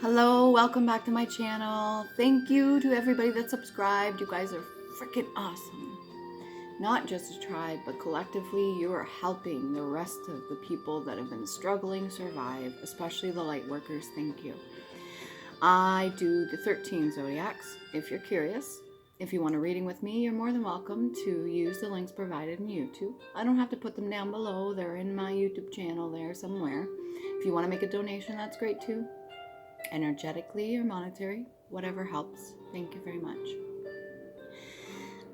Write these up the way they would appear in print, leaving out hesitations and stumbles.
Hello, welcome back to my channel. Thank you to everybody that subscribed. You guys are freaking awesome. Not just a tribe, but collectively you are helping the rest of the people that have been struggling survive, especially the light workers. Thank you. I do the 13 zodiacs. If you're curious, if you want a reading with me, you're more than welcome to use the links provided in YouTube. I don't have to put them down below. They're in my YouTube channel there somewhere. If you want to make a donation, that's great too. Energetically or monetary, whatever helps. Thank you very much.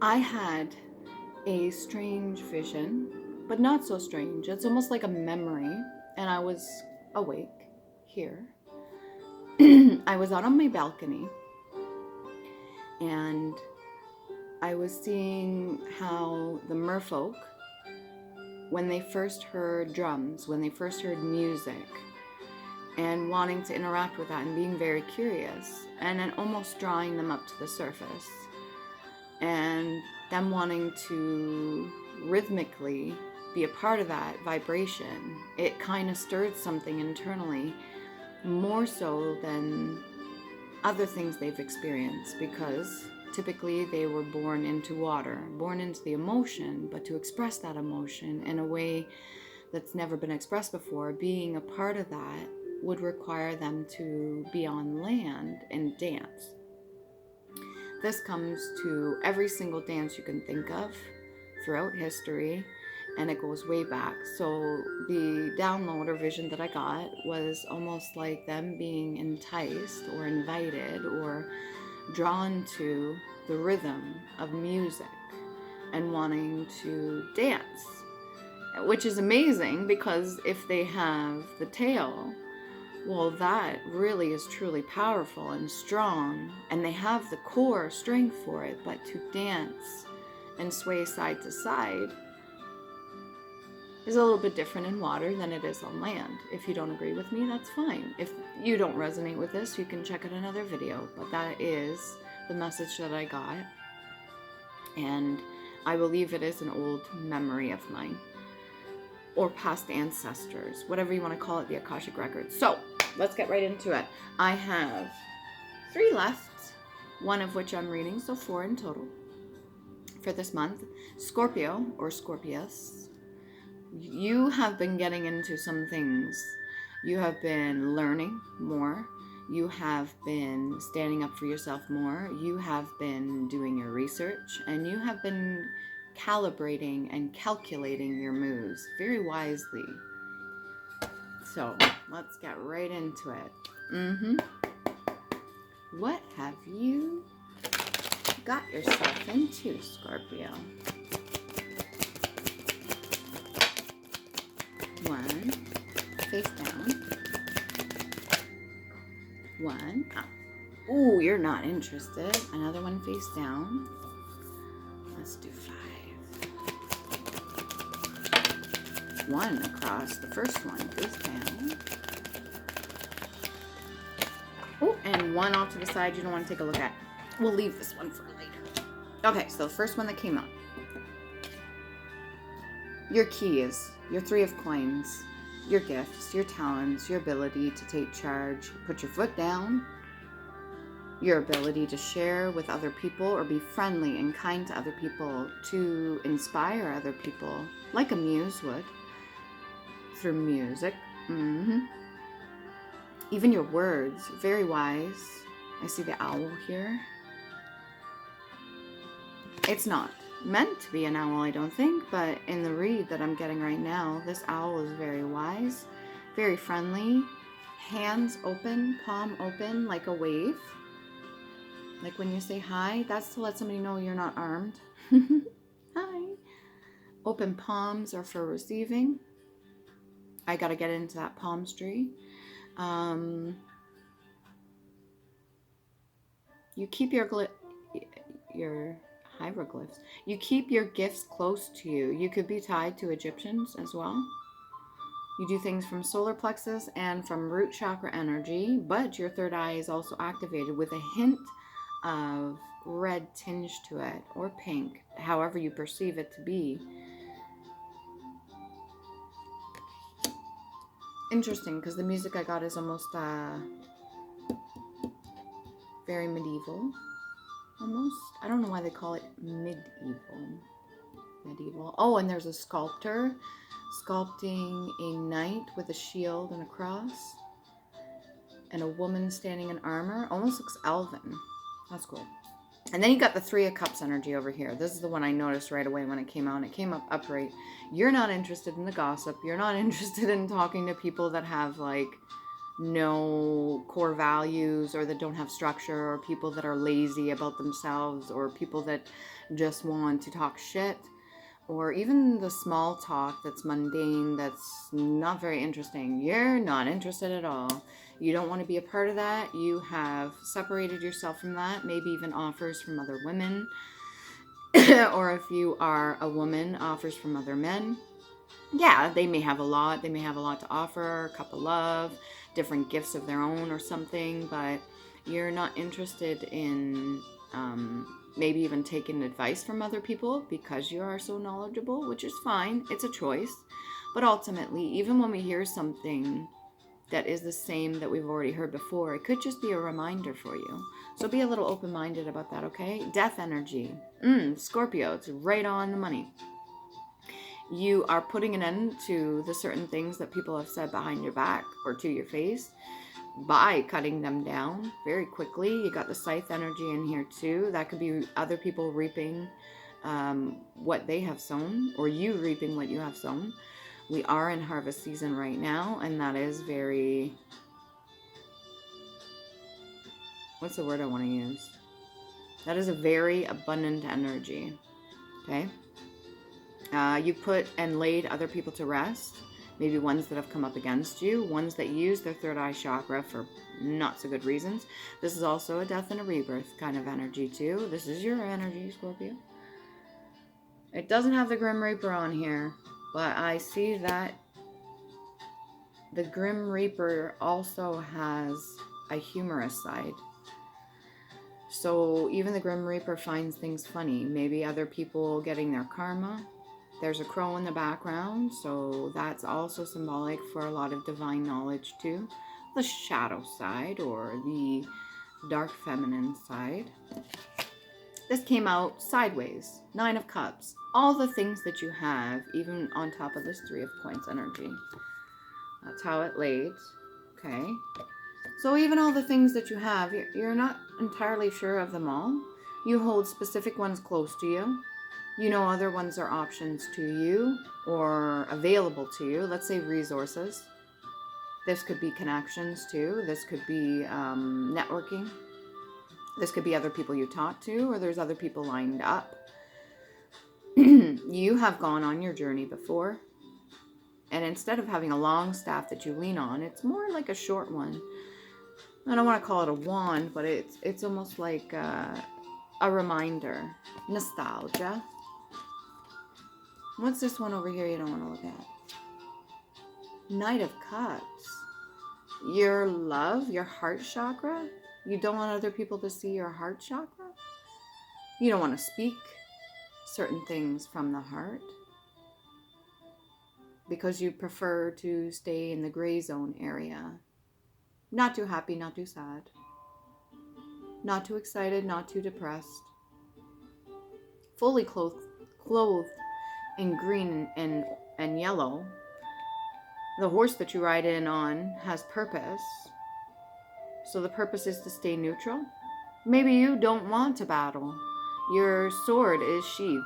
I had a strange vision, but not so strange. It's almost like a memory, and I was awake here. I was out on my balcony, and I was seeing how the merfolk, when they first heard drums, when they first heard music, and wanting to interact with that and being very curious, and then almost drawing them up to the surface, and them wanting to rhythmically be a part of that vibration. It kind of stirred something internally, more so than other things they've experienced, because typically they were born into water, born into the emotion, but to express that emotion in a way that's never been expressed before, being a part of that would require them to be on land and dance. This comes to every single dance you can think of throughout history, and it goes way back. So the download or vision that I got was almost like them being enticed or invited or drawn to the rhythm of music and wanting to dance, which is amazing, because if they have the tail, well, that really is truly powerful and strong, and they have the core strength for it. But to dance and sway side to side is a little bit different in water than it is on land. If you don't agree with me, that's fine. If you don't resonate with this, you can check out another video. But that is the message that I got, and I believe it is an old memory of mine, or past ancestors, whatever you want to call it, the Akashic Records. So let's get right into it. I have 3 left, one of which I'm reading, so 4 in total for this month. Scorpio or Scorpius, you have been getting into some things. You have been learning more. You have been standing up for yourself more. You have been doing your research, and you have been calibrating and calculating your moves very wisely. So let's get right into it. What have you got yourself into, Scorpio? 1, face down. 1 up. Ooh, you're not interested. Another one face down. Let's do 5. 1 across the first one, face down. Oh, and 1 off to the side you don't want to take a look at. We'll leave this one for later. Okay, so the first one that came up. Your keys, your 3 of coins, your gifts, your talents, your ability to take charge, put your foot down, your ability to share with other people or be friendly and kind to other people, to inspire other people, like a muse would, through music. Even your words, very wise. I see the owl here. It's not meant to be an owl, I don't think, but in the read that I'm getting right now, this owl is very wise, very friendly, hands open, palm open, like a wave. Like when you say hi, that's to let somebody know you're not armed. Hi. Open palms are for receiving. I gotta get into that palmistry. You keep your hieroglyphs. You keep your gifts close to you. You could be tied to Egyptians as well. You do things from solar plexus and from root chakra energy, but your third eye is also activated with a hint of red tinge to it, or pink, however you perceive it to be. Interesting, because the music I got is almost Very medieval. Almost. I don't know why they call it medieval. Oh, and there's a sculptor sculpting a knight with a shield and a cross. And a woman standing in armor. Almost looks elven. That's cool. And then you got the Three of Cups energy over here. This is the one I noticed right away when it came out. And it came up upright. You're not interested in the gossip. You're not interested in talking to people that have like no core values, or that don't have structure, or people that are lazy about themselves, or people that just want to talk shit, or even the small talk that's mundane, that's not very interesting. You're not interested at all. You don't want to be a part of that. You have separated yourself from that. Maybe even offers from other women. Or if you are a woman, offers from other men. Yeah, they may have a lot. They may have a lot to offer, a cup of love, different gifts of their own or something. But you're not interested in maybe even taking advice from other people because you are so knowledgeable, which is fine. It's a choice. But ultimately, even when we hear something that is the same that we've already heard before, it could just be a reminder for you. So be a little open-minded about that, okay? Death energy. Scorpio, it's right on the money. You are putting an end to the certain things that people have said behind your back or to your face by cutting them down very quickly. You got the scythe energy in here too. That could be other people reaping what they have sown, or you reaping what you have sown. We are in harvest season right now, and that is very... What's the word I want to use? That is a very abundant energy, okay? You put and laid other people to rest, maybe ones that have come up against you, ones that use their third eye chakra for not so good reasons. This is also a death and a rebirth kind of energy too. This is your energy, Scorpio. It doesn't have the Grim Reaper on here, but I see that the Grim Reaper also has a humorous side. So even the Grim Reaper finds things funny. Maybe other people getting their karma. There's a crow in the background, so that's also symbolic for a lot of divine knowledge too. The shadow side, or the dark feminine side. This came out sideways. 9 of Cups. All the things that you have, even on top of this 3 of Coins energy. That's how it laid. Okay. So even all the things that you have, you're not entirely sure of them all. You hold specific ones close to you. You know other ones are options to you or available to you. Let's say resources. This could be connections too. This could be networking. This could be other people you talk to, or there's other people lined up. You have gone on your journey before. And instead of having a long staff that you lean on, it's more like a short one. I don't want to call it a wand, but it's almost like a reminder. Nostalgia. What's this one over here you don't want to look at? Knight of Cups. Your love, your heart chakra. You don't want other people to see your heart chakra. You don't want to speak certain things from the heart because you prefer to stay in the gray zone area. Not too happy, not too sad. Not too excited, not too depressed. Fully clothed in green and yellow. The horse that you ride in on has purpose. So the purpose is to stay neutral. Maybe you don't want to battle. Your sword is sheathed.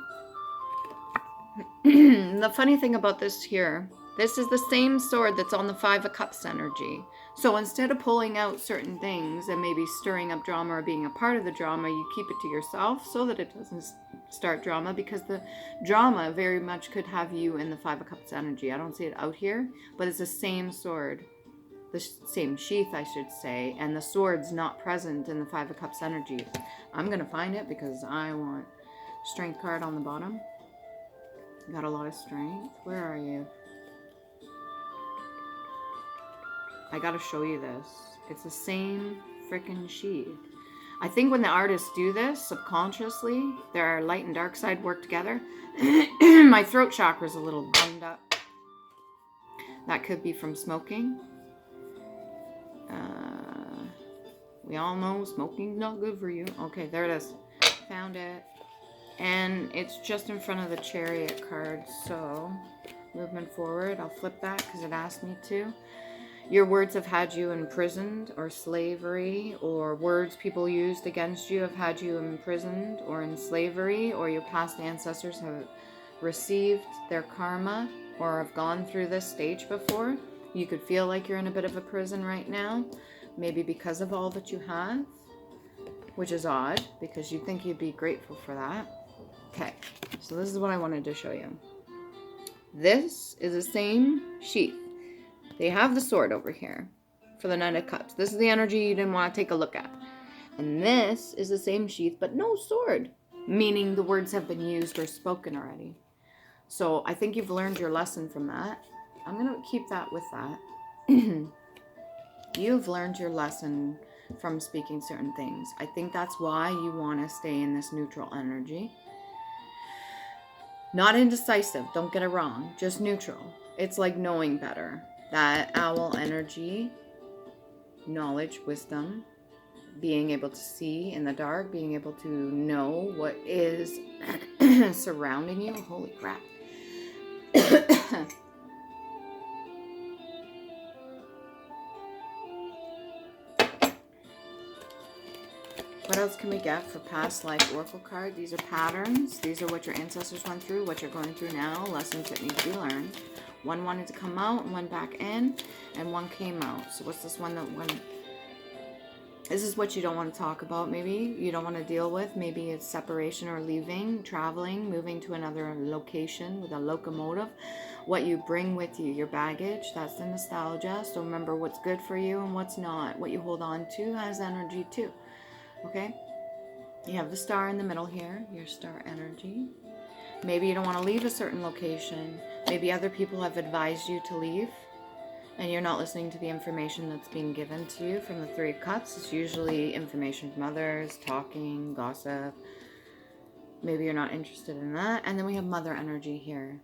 The funny thing about this here, this is the same sword that's on the 5 of Cups energy. So instead of pulling out certain things and maybe stirring up drama or being a part of the drama, you keep it to yourself so that it doesn't start drama, because the drama very much could have you in the 5 of Cups energy. I don't see it out here, but it's the same sword. The same sheath, I should say, and the sword's not present in the 5 of Cups energy. I'm going to find it because I want strength card on the bottom. Got a lot of strength. Where are you? I got to show you this. It's the same freaking sheath. I think when the artists do this subconsciously, their light and dark side work together. My throat chakra is a little bummed up. That could be from smoking. We all know smoking's not good for you. Okay, there it is. Found it. And it's just in front of the Chariot card. So, movement forward. I'll flip that because it asked me to. Your words have had you imprisoned or slavery, or words people used against you have had you imprisoned or in slavery, or your past ancestors have received their karma or have gone through this stage before. You could feel like you're in a bit of a prison right now, maybe because of all that you have, which is odd because you'd think you'd be grateful for that. Okay, so this is what I wanted to show you. This is the same sheath. They have the sword over here for the Knight of Cups. This is the energy you didn't want to take a look at. And this is the same sheath, but no sword, meaning the words have been used or spoken already. So I think you've learned your lesson from that. I'm going to keep that with that. You've learned your lesson from speaking certain things. I think that's why you want to stay in this neutral energy. Not indecisive, don't get it wrong, just neutral. It's like knowing better. That owl energy, knowledge, wisdom, being able to see in the dark, being able to know what is surrounding you. Holy crap. What else can we get for past life oracle card? These are patterns. These are what your ancestors went through, what you're going through now, lessons that need to be learned. One wanted to come out and one back in, and one came out. So what's this one that went? This is what you don't want to talk about, maybe. You don't want to deal with. Maybe it's separation or leaving, traveling, moving to another location with a locomotive. What you bring with you, your baggage, that's the nostalgia. So remember what's good for you and what's not. What you hold on to has energy too. Okay? You have the star in the middle here, your star energy. Maybe you don't want to leave a certain location. Maybe other people have advised you to leave and you're not listening to the information that's being given to you from the Three of Cups. It's usually information from others, talking, gossip. Maybe you're not interested in that. And then we have Mother energy here.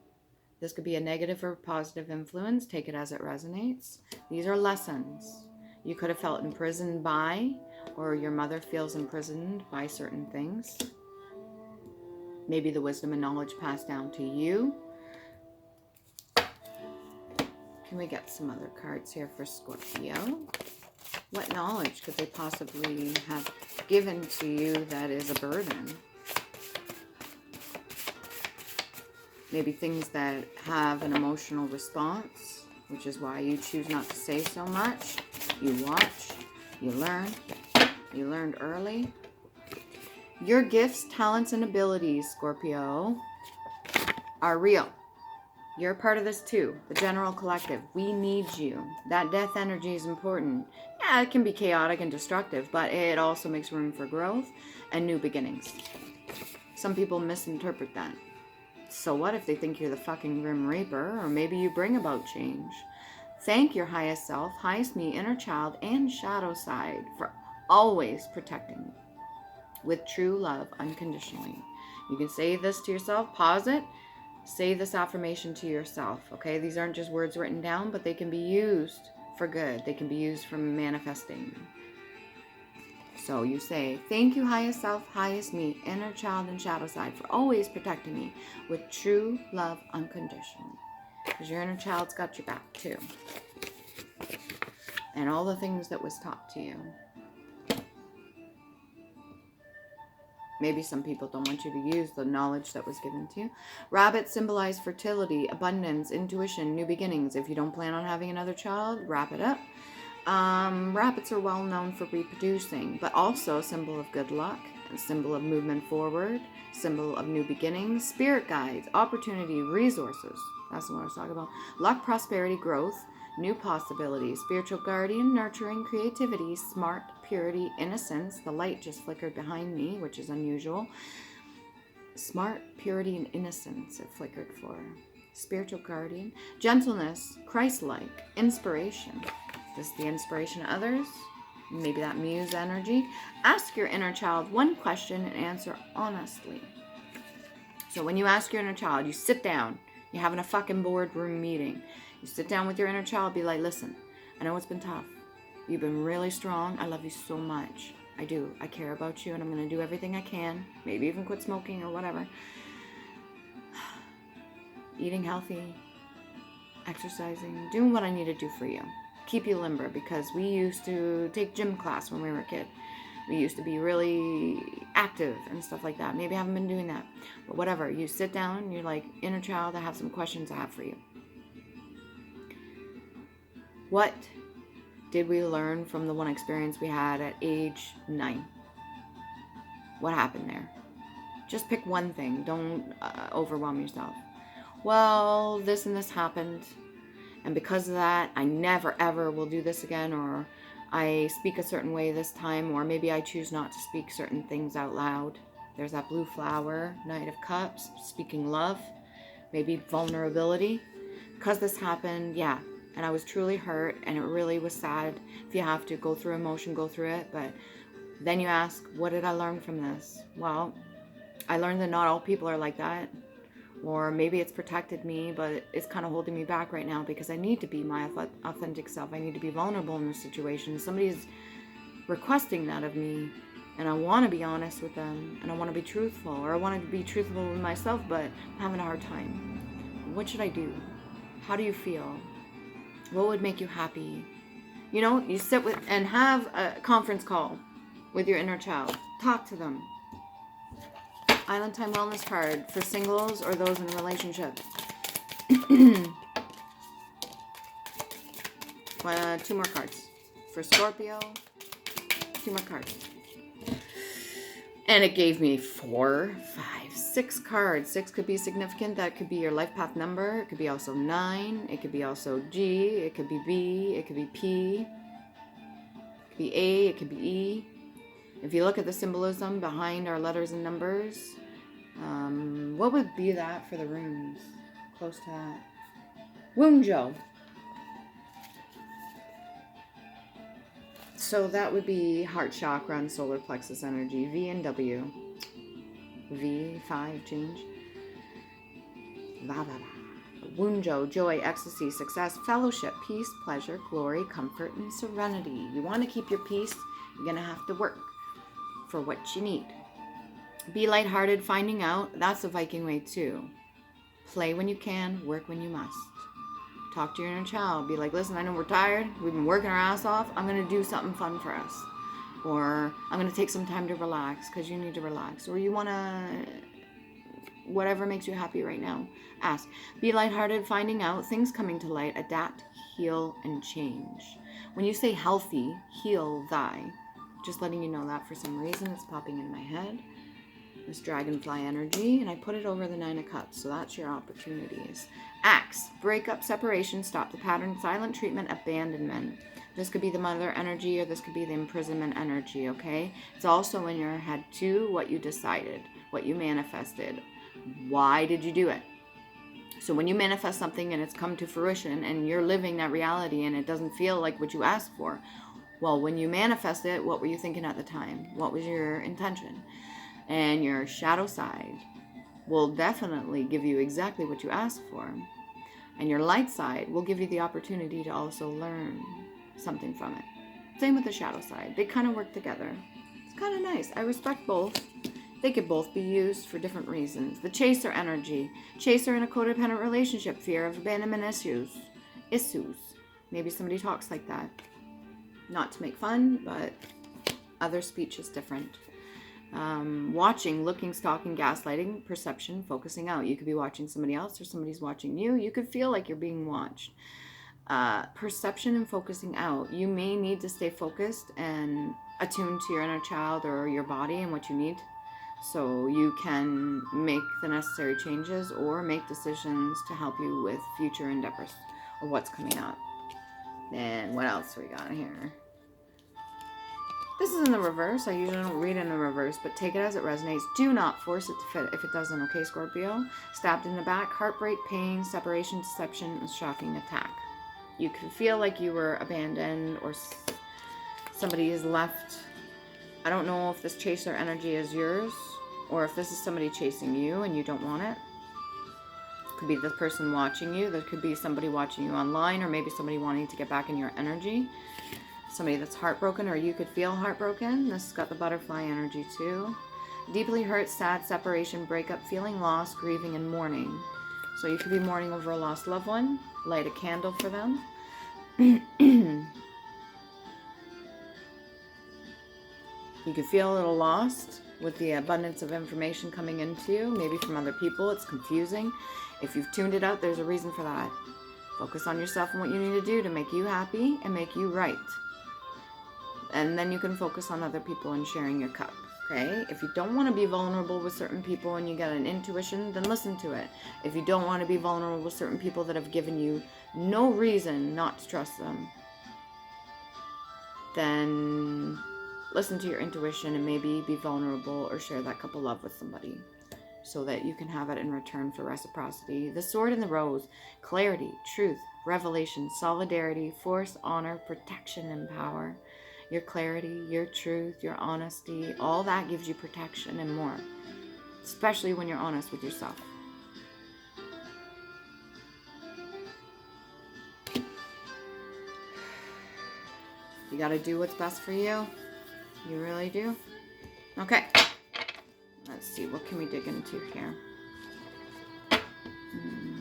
This could be a negative or positive influence. Take it as it resonates. These are lessons. You could have felt imprisoned by, or your mother feels imprisoned by certain things. Maybe the wisdom and knowledge passed down to you. Can we get some other cards here for Scorpio? What knowledge could they possibly have given to you that is a burden? Maybe things that have an emotional response, which is why you choose not to say so much. You watch, you learn, you learned early. Your gifts, talents, and abilities, Scorpio, are real. You're a part of this too. The general collective. We need you. That death energy is important. Yeah, it can be chaotic and destructive, but it also makes room for growth and new beginnings. Some people misinterpret that. So what if they think you're the fucking Grim Reaper, or maybe you bring about change? Thank your highest self, highest me, inner child, and shadow side for always protecting you with true love unconditionally. You can say this to yourself, pause it, say this affirmation to yourself, okay? These aren't just words written down, but they can be used for good. They can be used for manifesting. So you say, thank you, highest self, highest me, inner child, and shadow side for always protecting me with true love unconditionally. Because your inner child's got your back too. And all the things that was taught to you. Maybe some people don't want you to use the knowledge that was given to you. Rabbits symbolize fertility, abundance, intuition, new beginnings. If you don't plan on having another child, wrap it up. Rabbits are well known for reproducing, but also a symbol of good luck, a symbol of movement forward, symbol of new beginnings, spirit guides, opportunity, resources. That's what I was talking about. Luck, prosperity, growth, new possibilities, spiritual guardian, nurturing, creativity, smart, purity, innocence. The light just flickered behind me, which is unusual. Smart, purity, and innocence it flickered for. Spiritual guardian, gentleness, Christ-like, inspiration. This is the inspiration of others. Maybe that muse energy. Ask your inner child one question and answer honestly. So when you ask your inner child, you sit down. You're having a fucking boardroom meeting. You sit down with your inner child, be like, listen, I know it's been tough. You've been really strong. I love you so much. I do. I care about you, and I'm going to do everything I can. Maybe even quit smoking or whatever. Eating healthy, exercising, doing what I need to do for you. Keep you limber, because we used to take gym class when we were a kid. We used to be really active and stuff like that. Maybe I haven't been doing that. But whatever. You sit down, you're like, inner child, I have some questions I have for you. What did we learn from the one experience we had at age 9? What happened there? Just pick one thing. Don't overwhelm yourself. Well, this and this happened, and because of that, I never ever will do this again, or I speak a certain way this time, or maybe I choose not to speak certain things out loud. There's that blue flower, Knight of Cups, speaking love, maybe vulnerability. Because this happened, yeah, and I was truly hurt, and it really was sad. If you have to go through emotion, go through it, but then you ask, what did I learn from this? Well, I learned that not all people are like that. Or maybe it's protected me, but it's kind of holding me back right now because I need to be my authentic self. I need to be vulnerable in this situation. Somebody's requesting that of me, and I want to be honest with them, and I want to be truthful, or I want to be truthful with myself, but I'm having a hard time. What should I do? How do you feel? What would make you happy? You know, you sit with and have a conference call with your inner child. Talk to them. Island Time Wellness card for singles or those in a relationship. 2 more cards. For Scorpio, 2 more cards. And it gave me 4, 5, 6 cards. 6 could be significant. That could be your life path number. It could be also 9. It could be also G. It could be B. It could be P. It could be A. It could be E. If you look at the symbolism behind our letters and numbers, what would be that for the runes? Close to that. Wunjo. So that would be heart chakra and solar plexus energy. V and W. V5 change. Wunjo, joy, ecstasy, success, fellowship, peace, pleasure, glory, comfort, and serenity. You want to keep your peace, you're going to have to work for what you need. Be lighthearted, finding out. That's a Viking way too. Play when you can, work when you must. Talk to your inner child. Be like, listen, I know we're tired. We've been working our ass off. I'm going to do something fun for us. Or I'm going to take some time to relax because you need to relax. Or you want to, whatever makes you happy right now. Ask. Be lighthearted, finding out. Things coming to light. Adapt, heal, and change. When you say healthy, heal thy. Just letting you know that for some reason it's popping in my head. This dragonfly energy, and I put it over the 9 of Cups, so that's your opportunities. Axe, breakup, separation, stop the pattern, silent treatment, abandonment. This could be the mother energy, or this could be the imprisonment energy, okay? It's also in your head too, what you decided, what you manifested. Why did you do it? So when you manifest something and it's come to fruition and you're living that reality and it doesn't feel like what you asked for, well, when you manifest it, what were you thinking at the time? What was your intention? And your shadow side will definitely give you exactly what you asked for. And your light side will give you the opportunity to also learn something from it. Same with the shadow side. They kind of work together. It's kind of nice. I respect both. They could both be used for different reasons. The chaser energy. Chaser in a codependent relationship. Fear of abandonment issues. Maybe somebody talks like that. Not to make fun, but other speech is different. Watching, looking, stalking, gaslighting, perception, focusing out. You could be watching somebody else or somebody's watching you. You could feel like you're being watched. Perception and focusing out. You may need to stay focused and attuned to your inner child or your body and what you need, so you can make the necessary changes or make decisions to help you with future endeavors or what's coming up. And what else we got here? This is in the reverse. I usually don't read in the reverse, but take it as it resonates. Do not force it to fit if it doesn't, okay, Scorpio? Stabbed in the back, heartbreak, pain, separation, deception, and shocking attack. You could feel like you were abandoned or somebody is left. I don't know if this chaser energy is yours or if this is somebody chasing you and you don't want it. It could be the person watching you. There could be somebody watching you online or maybe somebody wanting to get back in your energy. Somebody that's heartbroken, or you could feel heartbroken. This has got the butterfly energy too. Deeply hurt, sad, separation, breakup, feeling lost, grieving, and mourning. So you could be mourning over a lost loved one. Light a candle for them. You could feel a little lost with the abundance of information coming into you, maybe from other people. It's confusing. If you've tuned it out, there's a reason for that. Focus on yourself and what you need to do to make you happy and make you right. And then you can focus on other people and sharing your cup. Okay? If you don't want to be vulnerable with certain people and you get an intuition, then listen to it. If you don't want to be vulnerable with certain people that have given you no reason not to trust them, then listen to your intuition and maybe be vulnerable or share that cup of love with somebody so that you can have it in return for reciprocity. The sword and the rose, clarity, truth, revelation, solidarity, force, honor, protection, and power. Your clarity, your truth, your honesty, all that gives you protection and more, especially when you're honest with yourself. You got to do what's best for you. You really do. Okay. Let's see. What can we dig into here?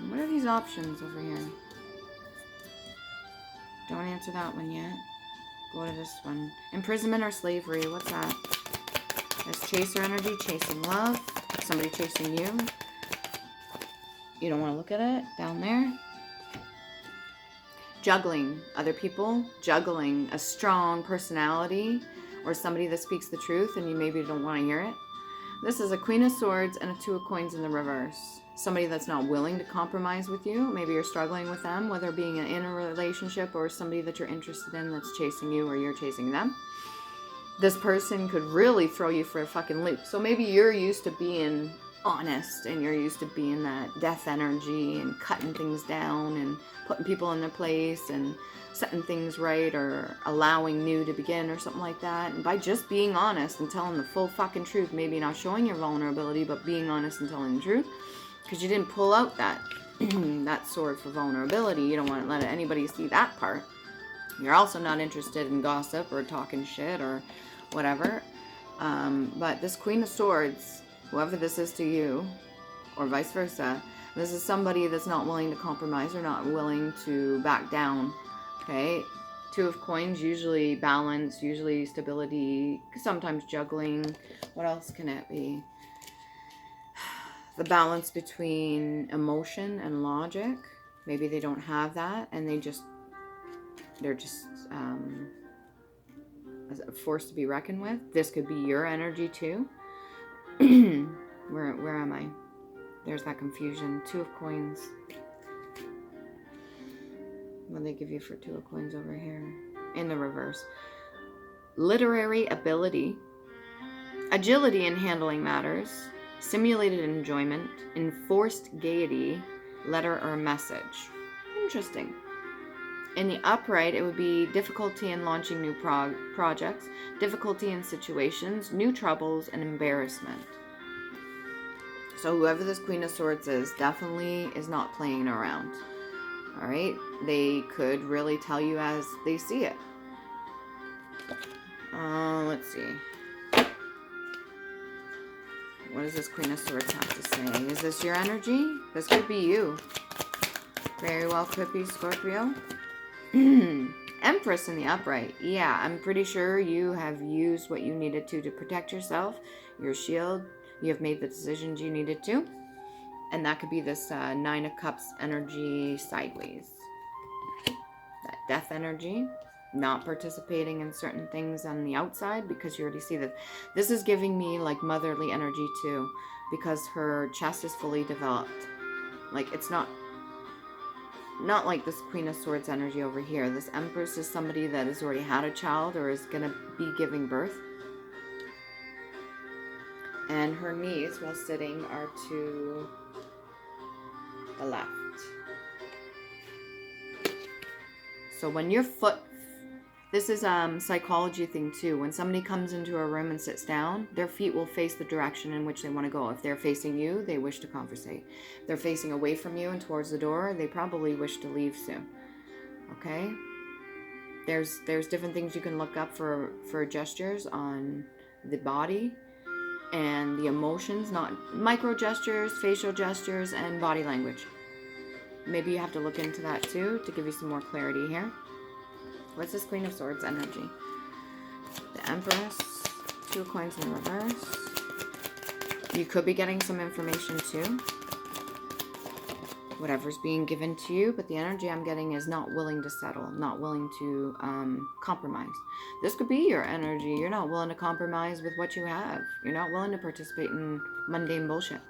What are these options over here? Don't answer that one yet. Go to this one. Imprisonment or slavery. What's that? That's chaser energy, chasing love. Somebody chasing you. You don't want to look at it. Down there. Juggling other people. Juggling a strong personality or somebody that speaks the truth and you maybe don't want to hear it. This is a Queen of Swords and a Two of Coins in the reverse. Somebody that's not willing to compromise with you. Maybe you're struggling with them, whether being in a relationship or somebody that you're interested in that's chasing you or you're chasing them. This person could really throw you for a fucking loop. So maybe you're used to being honest and you're used to being that death energy and cutting things down and putting people in their place and setting things right or allowing new to begin or something like that. And by just being honest and telling the full fucking truth, maybe not showing your vulnerability, but being honest and telling the truth, because you didn't pull out that that sword for vulnerability. You don't want to let anybody see that part. You're also not interested in gossip or talking shit or whatever. But this Queen of Swords, whoever this is to you, or vice versa, this is somebody that's not willing to compromise or not willing to back down. Okay? Two of Coins, usually balance, usually stability, sometimes juggling. What else can it be? The balance between emotion and logic. Maybe they don't have that and they're just a force to be reckoned with. This could be your energy too. Where am I? There's that confusion. Two of Coins. What do they give you for Two of Coins over here? In the reverse. Literary ability. Agility in handling matters. Simulated enjoyment. Enforced gaiety. Letter or message. Interesting. In the upright, it would be difficulty in launching new projects, difficulty in situations, new troubles, and embarrassment. So whoever this Queen of Swords is definitely is not playing around. All right? They could really tell you as they see it. Let's see. What does this Queen of Swords have to say? Is this your energy? This could be you. Very well could be Scorpio. Empress in the upright. Yeah, I'm pretty sure you have used what you needed to protect yourself, your shield. You have made the decisions you needed to. And that could be this Nine of Cups energy sideways. That death energy. Not participating in certain things on the outside because you already see that. This is giving me like motherly energy too because her chest is fully developed. Like it's not like this Queen of Swords energy over here. This Empress is somebody that has already had a child or is going to be giving birth. And her knees, while sitting, are to the left. So when your foot... This is a psychology thing too. When somebody comes into a room and sits down, their feet will face the direction in which they want to go. If they're facing you, they wish to conversate. If they're facing away from you and towards the door, they probably wish to leave soon. Okay? There's different things you can look up for gestures on the body and the emotions, not micro gestures, facial gestures, and body language. Maybe you have to look into that too to give you some more clarity here. What's this Queen of Swords energy? The Empress, 2 of Coins in reverse. You could be getting some information too. Whatever's being given to you, but the energy I'm getting is not willing to settle, not willing to compromise. This could be your energy. You're not willing to compromise with what you have. You're not willing to participate in mundane bullshit.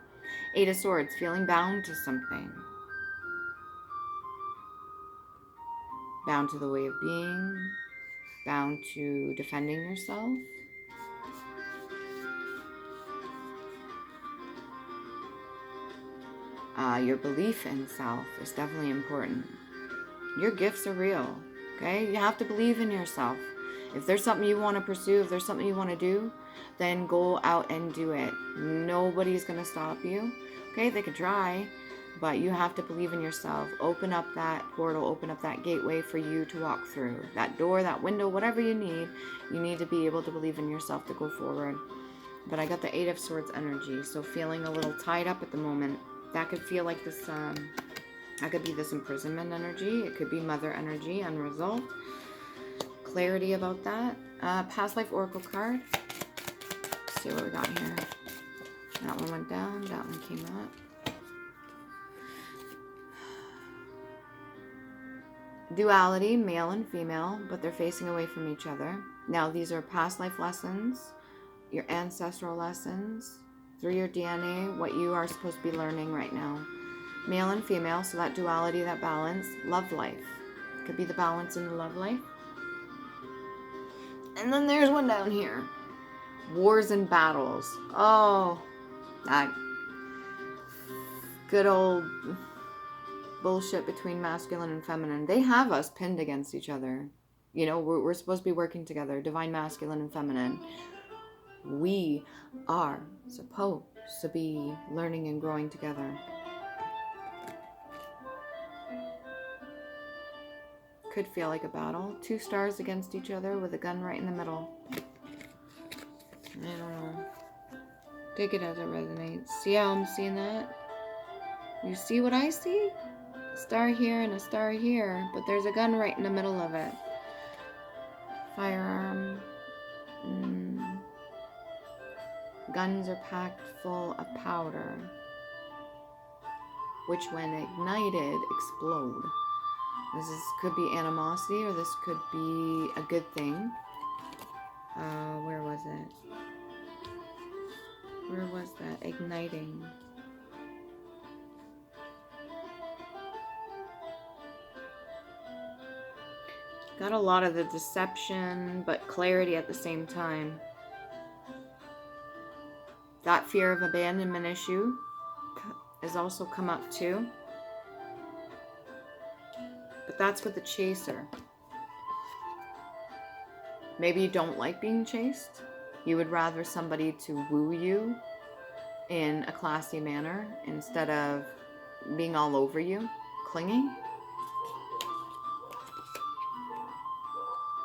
8 of Swords, feeling bound to something. Bound to the way of being, bound to defending yourself. Your belief in self is definitely important. Your gifts are real, okay? You have to believe in yourself. If there's something you want to pursue, if there's something you want to do, then go out and do it. Nobody's going to stop you, okay? They could try, but you have to believe in yourself. Open up that portal, open up that gateway for you to walk through. That door, that window, whatever you need to be able to believe in yourself to go forward. But I got the 8 of Swords energy, so feeling a little tied up at the moment. That could feel like this, that could be this imprisonment energy. It could be mother energy, unresolved. Clarity about that. Past life oracle card. Let's see what we got here. That one went down, that one came up. Duality, male and female, but they're facing away from each other. Now these are past life lessons, your ancestral lessons, through your DNA, what you are supposed to be learning right now. Male and female, so that duality, that balance. Love life. Could be the balance in the love life. And then there's one down here. Wars and battles. Oh, that good old bullshit between masculine and feminine. They have us pinned against each other. You know, we're supposed to be working together. Divine masculine and feminine. We are supposed to be learning and growing together. Could feel like a battle. 2 stars against each other with a gun right in the middle. I don't know. Take it as it resonates. See how I'm seeing that? You see what I see? A star here and a star here, but there's a gun right in the middle of it. Firearm. Guns are packed full of powder, which when ignited, explode. Could be animosity, or this could be a good thing. Where was it? Where was that? Igniting. Got a lot of the deception, but clarity at the same time. That fear of abandonment issue has also come up too. But that's with the chaser. Maybe you don't like being chased. You would rather somebody to woo you in a classy manner instead of being all over you, clinging.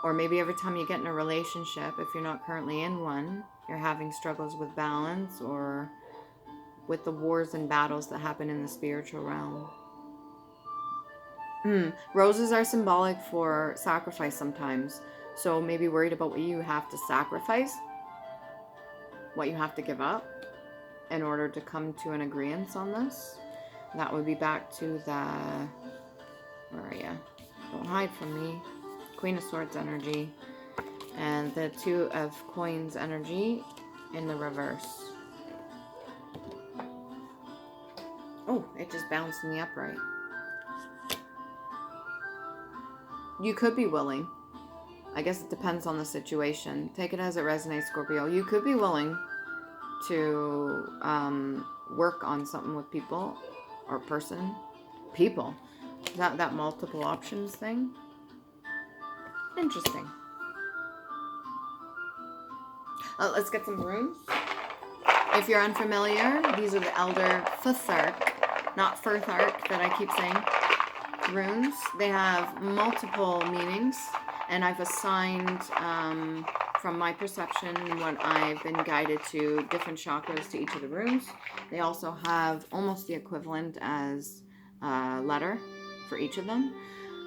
Or maybe every time you get in a relationship, if you're not currently in one, you're having struggles with balance or with the wars and battles that happen in the spiritual realm. Roses are symbolic for sacrifice sometimes. So maybe worried about what you have to sacrifice, what you have to give up in order to come to an agreement on this. That would be back to the, where are you? Don't hide from me. Queen of Swords energy. And the 2 of Coins energy in the reverse. Oh, it just bounced in the upright. You could be willing. I guess it depends on the situation. Take it as it resonates, Scorpio. You could be willing to work on something with people or person. People. That multiple options thing. Interesting. Let's get some runes. If you're unfamiliar, these are the Elder Futhark, not Furthark that I keep saying, runes. They have multiple meanings, And I've assigned, from my perception, what I've been guided to, different chakras to each of the rooms. They also have almost the equivalent as a letter for each of them.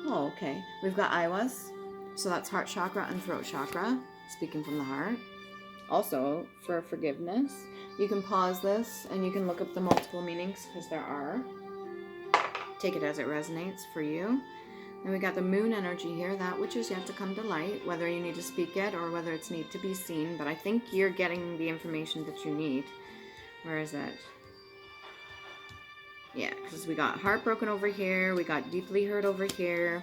Oh, okay. We've got Iwas. So that's heart chakra and throat chakra, speaking from the heart. Also, for forgiveness, you can pause this and you can look up the multiple meanings, because there are. Take it as it resonates for you. And we got the moon energy here, that which is yet to come to light, whether you need to speak it or whether it's need to be seen. But I think you're getting the information that you need. Where is it? Yeah, because we got heartbroken over here, we got deeply hurt over here,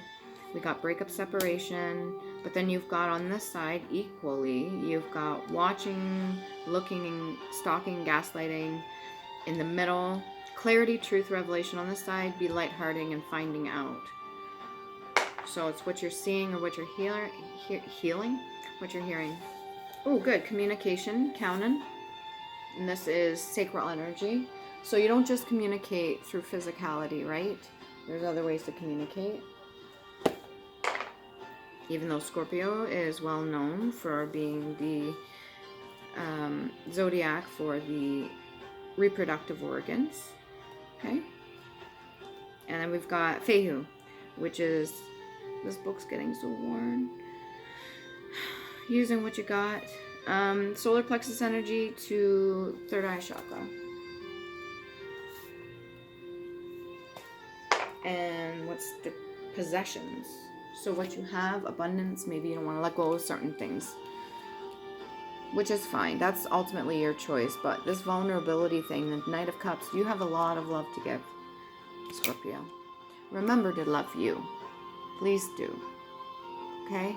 we got breakup, separation, but then you've got on this side equally, you've got watching, looking, stalking, gaslighting. In the middle, clarity, truth, revelation. On this side, be lighthearted and finding out. So it's what you're seeing or what you're healing, what you're hearing. Oh, good. Communication, counting. And this is sacral energy. So you don't just communicate through physicality, right? There's other ways to communicate. Even though Scorpio is well known for being the zodiac for the reproductive organs. Okay. And then we've got Fehu, which is, this book's getting so worn. Using what you got. Solar plexus energy to third eye chakra. And what's the possessions? So what you have, abundance, maybe you don't want to let go of certain things. Which is fine. That's ultimately your choice. But this vulnerability thing, the Knight of Cups, you have a lot of love to give, Scorpio. Remember to love you. Please do. Okay?